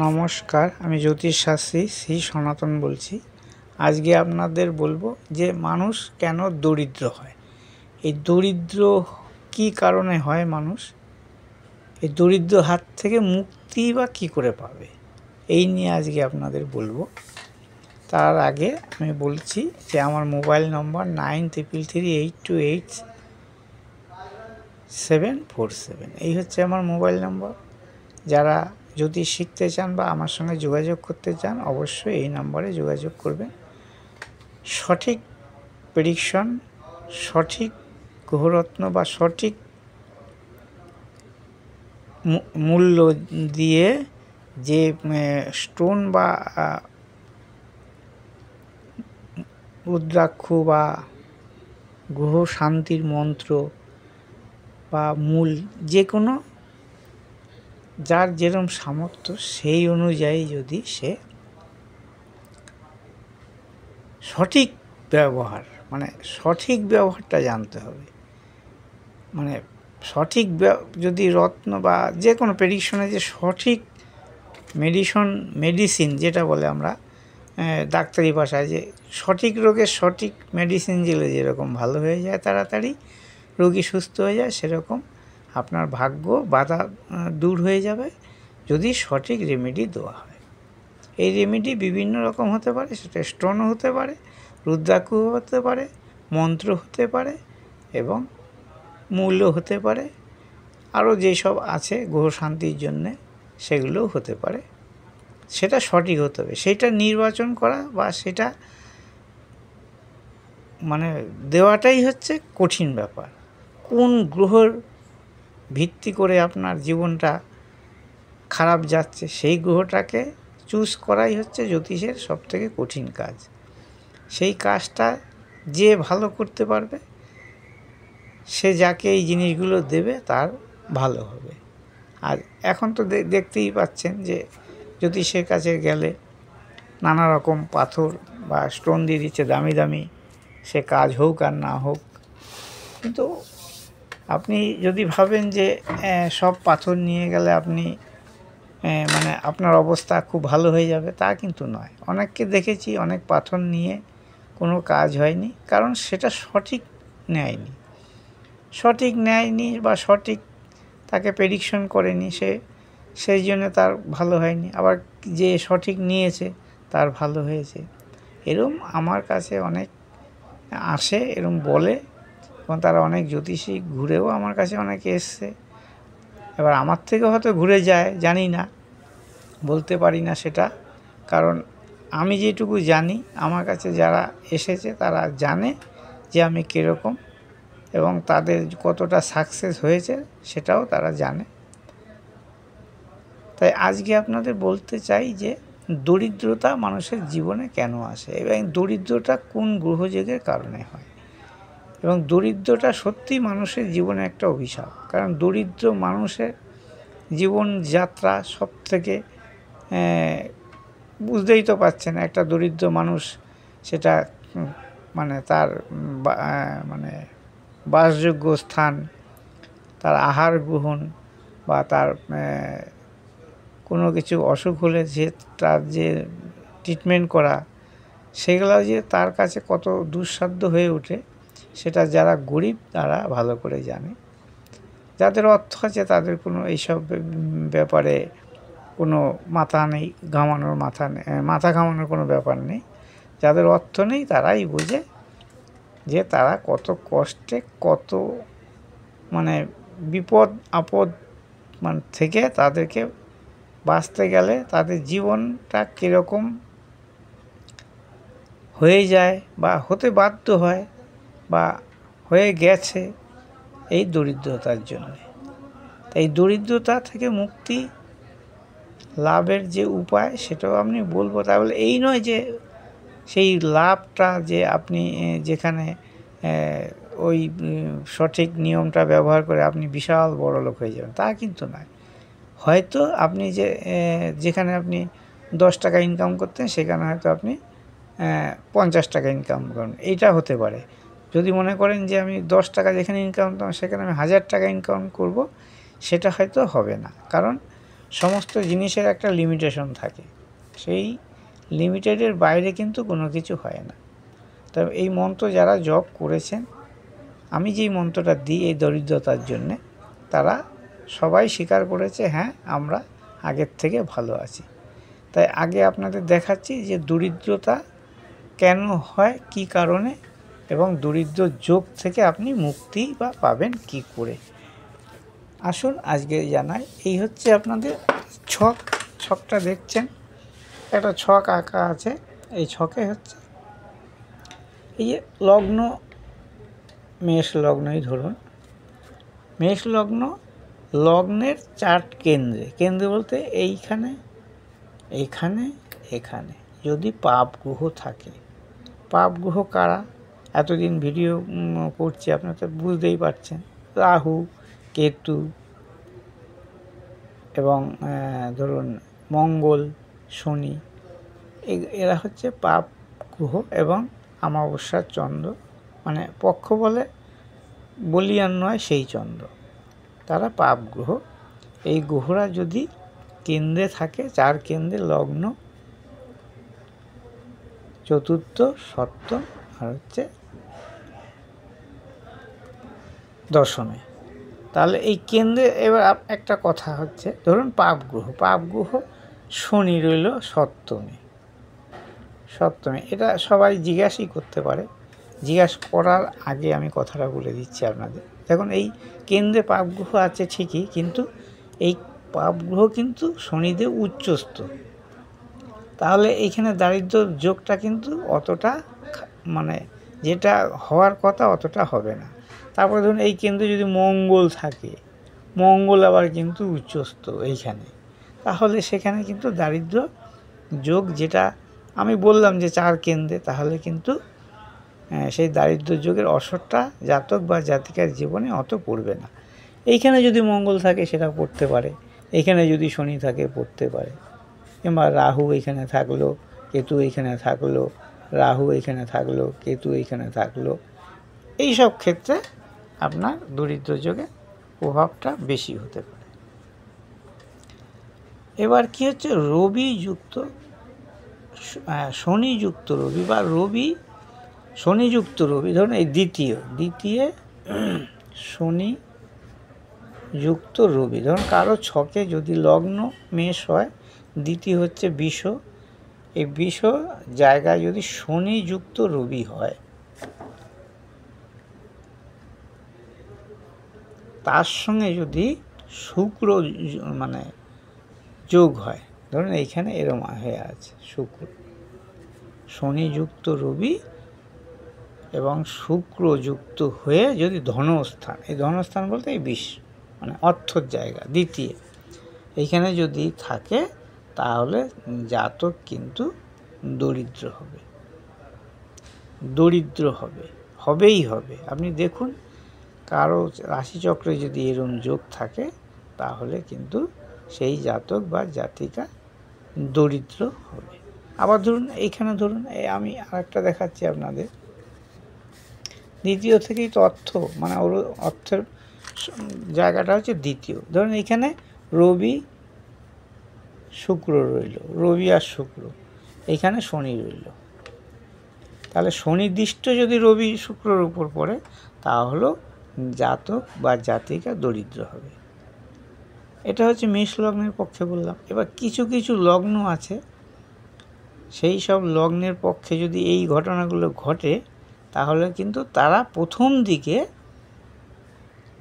নমস্কার, আমি জ্যোতিষশাস্ত্রী শ্রী সনাতন বলছি। আজকে আপনাদের বলবো যে মানুষ কেন দরিদ্র হয়। এই দরিদ্র কী কারণে হয় মানুষ, এই দরিদ্র হাত থেকে মুক্তি বা কী করে পাবে, এই নিয়ে আজকে আপনাদের বলবো। তার আগে আমি বলছি যে আমার মোবাইল নম্বর 9338287747। এই হচ্ছে আমার মোবাইল নম্বর। যারা জ্যোতিষ শিখতে চান বা আমার সঙ্গে যোগাযোগ করতে চান অবশ্যই এই নম্বরে যোগাযোগ করবেন। সঠিক প্রেডিকশন, সঠিক গ্রহরত্ন বা সঠিক মূল্য দিয়ে যে স্টোন বা রুদ্রাক্ষ বা গ্রহ শান্তির মন্ত্র বা মূল যে কোনো যার যেরকম সামর্থ্য সেই অনুযায়ী যদি সে সঠিক ব্যবহার, মানে সঠিক ব্যবহারটা জানতে হবে। মানে সঠিক যদি রত্ন বা যে কোনো প্রেডিকশনে যে সঠিক মেডিসিন যেটা বলে আমরা ডাক্তারি ভাষায়, যে সঠিক রোগের সঠিক মেডিসিন দিলে যেরকম ভালো হয়ে যায় তাড়াতাড়ি রোগী সুস্থ হয়ে যায়, সেরকম আপনার ভাগ্য বাধা দূর হয়ে যাবে যদি সঠিক রেমেডি দেওয়া হয়। এই রেমেডি বিভিন্ন রকম হতে পারে, সেটা স্টোনও হতে পারে, রুদ্রাক্ষ হতে পারে, মন্ত্র হতে পারে এবং মূল্য হতে পারে, আরও যেসব আছে গ্রহ শান্তির জন্যে সেগুলোও হতে পারে। সেটা সঠিক হতে হবে, সেটা নির্বাচন করা বা সেটা মানে দেওয়াটাই হচ্ছে কঠিন ব্যাপার। কোন গ্রহের ভিত্তি করে আপনার জীবনটা খারাপ যাচ্ছে সেই গ্রহটাকে চুজ করাই হচ্ছে জ্যোতিষের সবথেকে কঠিন কাজ। সেই কাজটা যে ভালো করতে পারবে, সে যাকে এই জিনিসগুলো দেবে তার ভালো হবে। আর এখন তো দেখতেই পাচ্ছেন যে জ্যোতিষের কাছে গেলে নানা রকম পাথর বা স্টোন দিয়ে দিচ্ছে দামি দামি, সে কাজ হোক আর না হোক। কিন্তু আপনি যদি ভাবেন যে সব পাথর নিয়ে গেলে আপনি মানে আপনার অবস্থা খুব ভালো হয়ে যাবে, তা কিন্তু নয়। অনেককে দেখেছি অনেক পাথর নিয়ে কোনো কাজ হয়নি, কারণ সেটা সঠিক নেয়নি বা সঠিক তাকে প্রেডিকশন করেনি, সেই জন্য তার ভালো হয়নি। আবার যে সঠিক নিয়েছে তার ভালো হয়েছে। এরম আমার কাছে অনেক আসে, এরম বলে, এবং তারা অনেক জ্যোতিষী ঘুরেও আমার কাছে অনেকে এসছে। এবার আমার থেকে হয়তো ঘুরে যায়, জানি না, বলতে পারি না সেটা, কারণ আমি যেটুকু জানি, আমার কাছে যারা এসেছে তারা জানে যে আমি কীরকম এবং তাদের কতটা সাকসেস হয়েছে সেটাও তারা জানে। তাই আজকে আপনাদের বলতে চাই যে দরিদ্রতা মানুষের জীবনে কেন আসে এবং দরিদ্রতা কোন গ্রহযোগের কারণে হয়। এবং দরিদ্রতা সত্যি মানুষের জীবনে একটা অভিশাপ, কারণ দরিদ্র মানুষের জীবনযাত্রা সব থেকে বুঝতেই তো পারছেন, একটা দরিদ্র মানুষ সেটা মানে তার মানে বাসযোগ্য স্থান, তার আহার গ্রহণ বা তার কোনো কিছু অসুখ হলে যে তার যে ট্রিটমেন্ট করা, সেগুলো যে তার কাছে কত দুঃসাধ্য হয়ে ওঠে সেটা যারা গরিব তারা ভালো করে জানে। যাদের অর্থ আছে তাদের কোনো এইসব ব্যাপারে কোনো মাথা নেই, মাথা ঘামানোর কোনো ব্যাপার নেই। যাদের অর্থ নেই তারাই বোঝে যে তারা কত কষ্টে, কত মানে বিপদ আপদ থেকে তাদেরকে বাঁচতে গেলে তাদের জীবনটা কীরকম হয়ে যায় বা হতে বাধ্য হয় বা হয়ে গেছে এই দরিদ্রতার জন্য। এই দরিদ্রতা থেকে মুক্তি লাভের যে উপায় সেটাও আমি বলবো। তাহলে এই নয় যে সেই লাভটা যে আপনি যেখানে ওই সঠিক নিয়মটা ব্যবহার করে আপনি বিশাল বড়লোক হয়ে যাবেন, তা কিন্তু নয়। হয়তো আপনি যেখানে আপনি 10 টাকা ইনকাম করতেন সেখানে হয়তো আপনি 50 টাকা ইনকাম করেন, এইটা হতে পারে। যদি মনে করেন যে আমি 10 টাকা যেখানে ইনকাম করতাম সেখানে আমি 1000 টাকা ইনকাম করব, সেটা হয়তো হবে না। কারণ সমস্ত জিনিসের একটা লিমিটেশন থাকে, সেই লিমিটেডের বাইরে কিন্তু কোনো কিছু হয় না। তবে এই মন্ত্র যারা জপ করেছেন, আমি যেই মন্ত্রটা দিই এই দরিদ্রতার জন্যে, তারা সবাই স্বীকার করেছে হ্যাঁ আমরা আগের থেকে ভালো আছি। তাই আগে আপনাদের দেখাচ্ছি যে দরিদ্রতা কেন হয়, কি কারণে, এবং দরিদ্র যোগ থেকে আপনি মুক্তি বা পাবেন কি করে। আসুন আজকে জানাই। এই হচ্ছে আপনাদের ছকটা দেখছেন, একটা ছক আঁকা আছে। এই ছকে হচ্ছে এই যে লগ্ন, মেষ লগ্নই ধরুন, মেষ লগ্ন, লগ্নের 4 কেন্দ্রে বলতে এইখানে, এইখানে, এখানে যদি পাপ গ্রহ থাকে, পাপ গ্রহ কারা, এতদিন ভিডিও করছি আপনারা তো বুঝতেই পারছেন, রাহু, কেতু এবং ধরুন মঙ্গল, শনি, এরা হচ্ছে পাপ গ্রহ। এবং অমাবস্যার চন্দ্র, মানে পক্ষ বলে বলিয়ান নয় সেই চন্দ্র, তারা পাপ গ্রহ। এই গ্রহরা যদি কেন্দ্রে থাকে, 4 কেন্দ্রে, লগ্ন, চতুর্থ, সপ্তম আর হচ্ছে দশমে, তাহলে এই কেন্দ্রে এবার একটা কথা হচ্ছে, ধরুন পাপ গ্রহ শনি রইল সপ্তমে, এটা সবাই জিজ্ঞাসাই করতে পারে। জিজ্ঞাসা করার আগে আমি কথাটা বলে দিচ্ছি আপনাদের। দেখুন এই কেন্দ্রে পাপ গ্রহ আছে ঠিকই, কিন্তু এই পাপ গ্রহ কিন্তু শনিদেব উচ্চস্থ, তাহলে এইখানে দারিদ্র যোগটা কিন্তু অতটা, মানে যেটা হওয়ার কথা অতটা হবে না। তারপরে ধরুন এই কেন্দ্রে যদি মঙ্গল থাকে, মঙ্গল আবার কিন্তু উচ্চস্থ এইখানে, তাহলে সেখানে কিন্তু দারিদ্র যোগ, যেটা আমি বললাম যে 4 কেন্দ্রে, তাহলে কিন্তু সেই দারিদ্র যোগের অসরটা জাতক বা জাতিকার জীবনে অত পড়বে না। এইখানে যদি মঙ্গল থাকে সেটা পড়তে পারে, এইখানে যদি শনি থাকে পড়তে পারে, কিংবা রাহু এইখানে থাকলো, কেতু এইখানে থাকলো, রাহু এইখানে থাকলো, কেতু এইখানে থাকলো, এই সব ক্ষেত্রে আপনার দরিদ্র যোগে প্রভাবটা বেশি হতে পারে। এবার কি হচ্ছে, রবি যুক্ত, শনি যুক্ত রবি, বা শনি যুক্ত রবি, ধরুন এই দ্বিতীয় শনি যুক্ত রবি, ধরুন কারো ছকে যদি লগ্ন মেষ হয়, দ্বিতীয় হচ্ছে বিষ, এই বিষ জায়গায় যদি শনি যুক্ত রবি হয়, তার সঙ্গে যদি শুক্র মানে যোগ হয়, ধরুন এইখানে এরম হয়ে আছে শুক্র, শনি যুক্ত রবি এবং শুক্র যুক্ত হয়ে যদি ধনস্থান, এই ধনস্থান বলতে এই বিষ মানে অর্থর জায়গা দ্বিতীয়, এইখানে যদি থাকে, তাহলে জাতক কিন্তু দরিদ্র হবেই হবে। আপনি দেখুন কারো রাশিচক্রে যদি এরম যোগ থাকে, তাহলে কিন্তু সেই জাতক বা জাতিকা দরিদ্র হবে। আবার ধরুন এইখানে ধরুন আমি আরেকটা দেখাচ্ছি আপনাদের, দ্বিতীয় থেকেই তো অর্থ, মানে ওর অর্থের জায়গাটা হচ্ছে দ্বিতীয়। ধরুন এইখানে রবি শুক্র রইল, রবি আর শুক্র, এইখানে শনি রইল, তাহলে শনিদৃষ্ট যদি রবি শুক্রর উপর পড়ে, তাহলে জাতক বা জাতিকা দরিদ্র হবে। এটা হচ্ছে মেষ লগ্নের পক্ষে বললাম। এবার কিছু কিছু লগ্ন আছে, সেই সব লগ্নের পক্ষে যদি এই ঘটনাগুলো ঘটে, তাহলে কিন্তু তারা প্রথম দিকে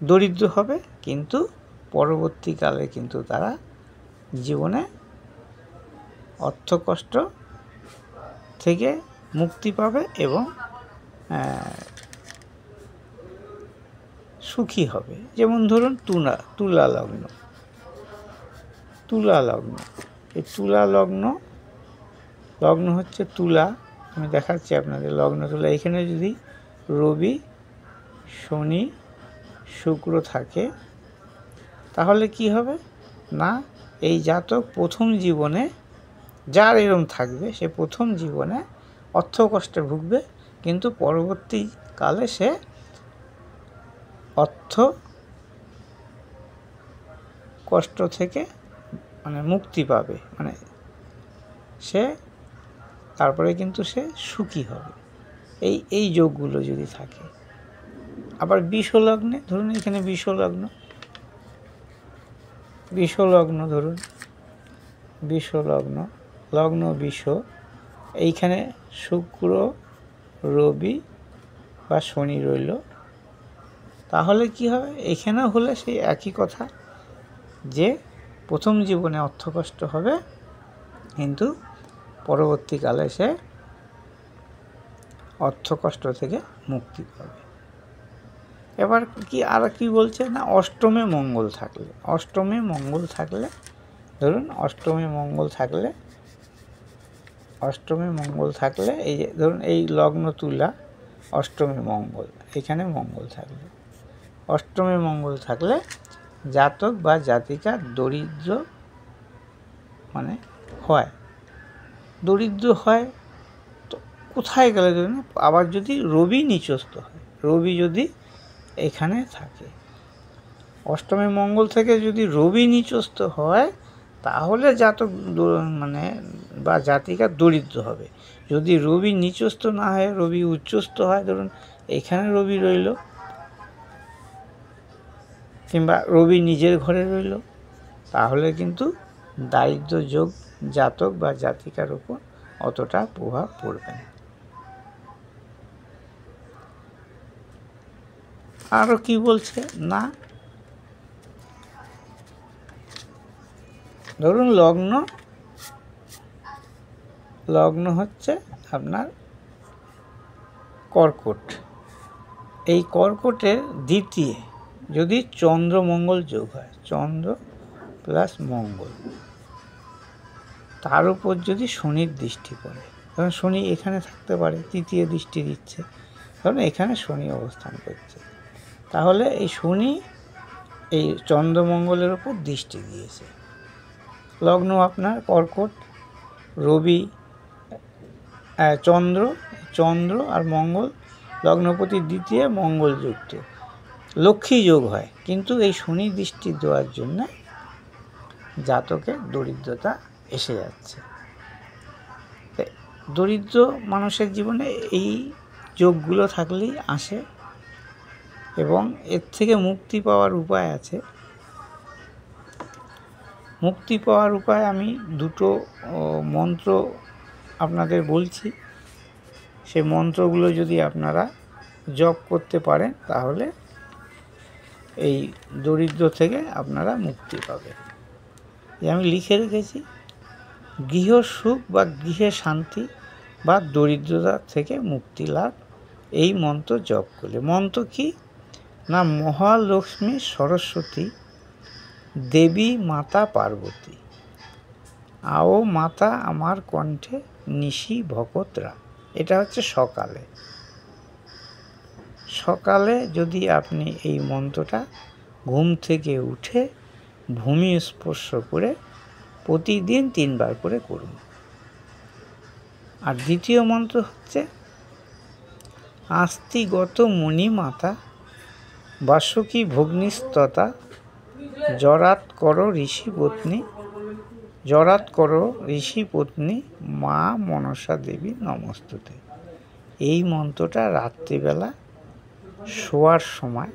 দরিদ্র হবে, কিন্তু পরবর্তীকালে কিন্তু তারা জীবনে অর্থকষ্ট থেকে মুক্তি পাবে এবং সুখী হবে। যেমন ধরুন তুলা লগ্ন, এই তুলা লগ্ন হচ্ছে তুলা, আমি দেখাচ্ছি আপনাদের লগ্ন তুলা। এখানে যদি রবি, শনি, শুক্র থাকে, তাহলে কি হবে না, এই জাতক প্রথম জীবনে, যার এরম থাকবে, সে প্রথম জীবনে অর্থ কষ্টে ভুগবে, কিন্তু পরবর্তীকালে সে অর্থ কষ্ট থেকে মানে মুক্তি পাবে, মানে সে তারপরে কিন্তু সে সুখী হবে, এই যোগগুলো যদি থাকে। আবার বিষলগ্নে ধরুন, এখানে বিষলগ্ন ধরুন, বিষলগ্ন, লগ্ন বিষ, এইখানে শুক্র, রবি বা শনি রইল, তাহলে কি হবে? এখানেও হলে সেই একই কথা, যে প্রথম জীবনে অর্থকষ্ট হবে, কিন্তু পরবর্তীকালে সে অর্থকষ্ট থেকে মুক্তি পাবে। এবার কি আর কি বলছে না, অষ্টমে মঙ্গল থাকলে, অষ্টমে মঙ্গল থাকলে ধরুন, অষ্টমে মঙ্গল থাকলে এই যে ধরুন এই লগ্ন তুলা, অষ্টমে মঙ্গল, এখানে মঙ্গল থাকলে, অষ্টমে মঙ্গল থাকলে জাতক বা জাতিকা দরিদ্র মানে হয়, দরিদ্র হয়। তো কোথায় গেলে ধরুন, আবার যদি রবি নিচস্থ হয়, রবি যদি এখানে থাকে, অষ্টমে মঙ্গল থেকে যদি রবি নিচস্থ হয়, তাহলে জাতক মানে বা জাতিকা দরিদ্র হবে। যদি রবি নিচস্থ না হয়, রবি উচ্চস্থ হয়, ধরুন এখানে রবি রইল, কিংবা রবি নিজের ঘরে রইল, তাহলে কিন্তু দারিদ্র যোগ জাতক বা জাতিকার উপর অতটা প্রভাব পড়বে না। আরও কি বলছে না, ধরুন লগ্ন হচ্ছে আপনার কর্কট, এই কর্কটের দ্বিতীয় যদি চন্দ্র মঙ্গল যোগ হয়, চন্দ্র প্লাস মঙ্গল, তার উপর যদি শনির দৃষ্টি পড়ে, কারণ শনি এখানে থাকতে পারে, তৃতীয় দৃষ্টি দিচ্ছে, কারণ এখানে শনি অবস্থান করছে, তাহলে এই শনি এই চন্দ্রমঙ্গলের উপর দৃষ্টি দিয়েছে। লগ্ন আপনার কর্কট, রবি, চন্দ্র আর মঙ্গল, লগ্নপতি দ্বিতীয় মঙ্গল যুক্ত, লক্ষ্মী যোগ হয়, কিন্তু এই শনি দৃষ্টি দেওয়ার জন্য জাতকের দরিদ্রতা এসে যাচ্ছে। দরিদ্র মানুষের জীবনে এই যোগগুলো থাকলেই আসে, এবং এর থেকে মুক্তি পাওয়ার উপায় আছে। মুক্তি পাওয়ার উপায় আমি দুটো মন্ত্র আপনাদের বলছি, সেই মন্ত্রগুলো যদি আপনারা জপ করতে পারেন, তাহলে এই দরিদ্র থেকে আপনারা মুক্তি পাবেন। আমি লিখে রেখেছি, গৃহ সুখ বা গৃহে শান্তি বা দরিদ্রতা থেকে মুক্তি লাভ, এই মন্ত্র জপ করলে। মন্ত্র কি না, মহালক্ষ্মী সরস্বতী দেবী মাতা পার্বতী, আও মাতা আমার কণ্ঠে নিশি ভকতরা। এটা হচ্ছে সকালে যদি আপনি এই মন্ত্রটা ঘুম থেকে উঠে ভূমি স্পর্শ করে প্রতিদিন 3 বার করে করুন। আর দ্বিতীয় মন্ত্র হচ্ছে, আস্তিগত মণিমাতা বাসুকী ভগ্নিস্ততা জরাৎ করো ঋষি পত্নী মা মনসা দেবী নমস্তুতে। এই মন্ত্রটা রাত্রিবেলা শোয়ার সময়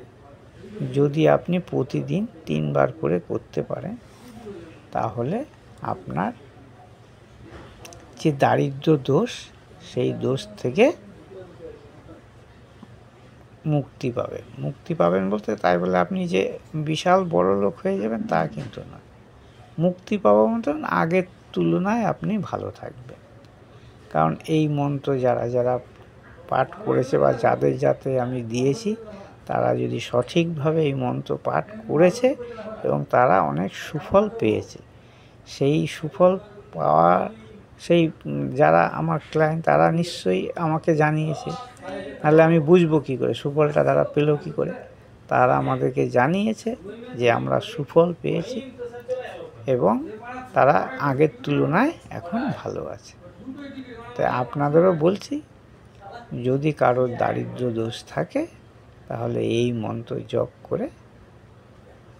যদি আপনি প্রতিদিন 3 বার করে করতে পারেন, তাহলে আপনার যে দারিদ্র দোষ, সেই দোষ থেকে মুক্তি পাবেন বলতে তাই বলে আপনি যে বিশাল বড় লোক হয়ে যাবেন তা কিন্তু না। মুক্তি পাওয়ার মতন আগের তুলনায় আপনি ভালো থাকবেন। কারণ এই মন্ত্র যারা পাঠ করেছে বা যাতে আমি দিয়েছি, তারা যদি সঠিকভাবে এই মন্ত্র পাঠ করেছে এবং তারা অনেক সুফল পেয়েছে, সেই সুফল পাওয়া যারা আমার ক্লায়েন্ট, তারা নিশ্চয়ই আমাকে জানিয়েছে, নাহলে আমি বুঝবো কী করে সুফলটা তারা পেল কী করে। তারা আমাদেরকে জানিয়েছে যে আমরা সুফল পেয়েছি এবং তারা আগের তুলনায় এখন ভালো আছে। তাই আপনাদেরও বলছি, যদি কারোর দারিদ্র দোষ থাকে, তাহলে এই মন্ত্র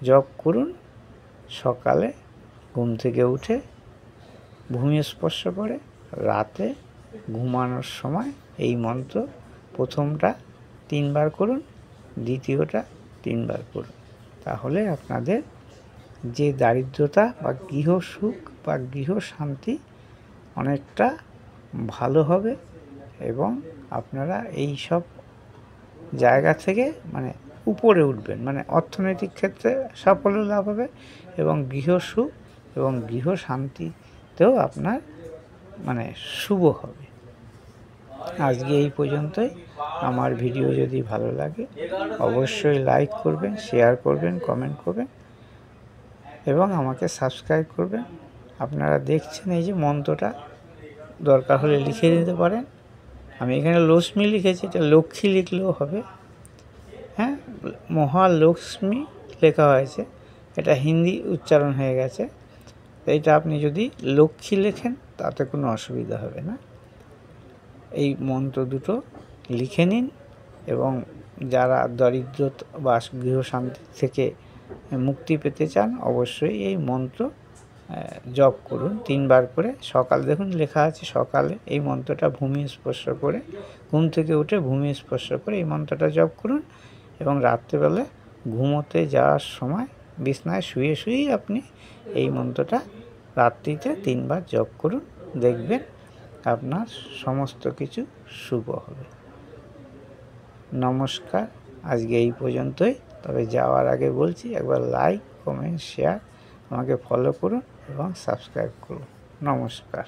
জপ করুন সকালে ঘুম থেকে উঠে ভূমি স্পর্শ করে রাতে ঘুমানোর সময় এই মন্ত্র প্রথমটা 3 বার করুন, দ্বিতীয়টা 3 বার করুন। তাহলে আপনাদের যে দারিদ্রতা বা গৃহ সুখ বা গৃহ শান্তি অনেকটা ভালো হবে এবং আপনারা এই সব জায়গা থেকে মানে উপরে উঠবেন, মানে অর্থনৈতিক ক্ষেত্রে সাফল্য লাভ হবে এবং গৃহ সুখ এবং গৃহ শান্তিতেও আপনার মানে শুভ হবে। আজকে এই পর্যন্তই। আমার ভিডিও যদি ভালো লাগে অবশ্যই লাইক করবেন, শেয়ার করবেন, কমেন্ট করবেন এবং আমাকে সাবস্ক্রাইব করবেন। আপনারা দেখছেন এই যে মন্ত্রটা, দরকার হলে লিখে দিতে পারেন। আমি এখানে লক্ষ্মী লিখেছি, এটা লক্ষ্মী লিখলেও হবে। হ্যাঁ, মহালক্ষ্মী লেখা হয়েছে, এটা হিন্দি উচ্চারণ হয়ে গেছে। এইটা আপনি যদি লক্ষ্মী লেখেন তাতে কোনো অসুবিধা হবে না। এই মন্ত্র দুটো লিখে নিন এবং যারা দরিদ্রতা বা গৃহশান্তি থেকে মুক্তি পেতে চান অবশ্যই এই মন্ত্র জপ করুন 3 বার করে। সকাল দেখুন লেখা আছে সকালে এই মন্ত্রটা ভূমি স্পর্শ করে, ঘুম থেকে উঠে ভূমি স্পর্শ করে এই মন্ত্রটা জপ করুন এবং রাত্রেবেলা ঘুমোতে যাওয়ার সময় বিছনায় শুয়ে শুয়েই আপনি এই মন্ত্রটা রাত্রিতে 3 বার জপ করুন। দেখবেন আপনার সমস্ত কিছু শুভ হবে। নমস্কার, আজকে এই পর্যন্তই। তবে যাওয়ার আগে বলছি একবার লাইক, কমেন্ট, শেয়ার আমাকে ফলো করুন এবং সাবস্ক্রাইব করুন। নমস্কার।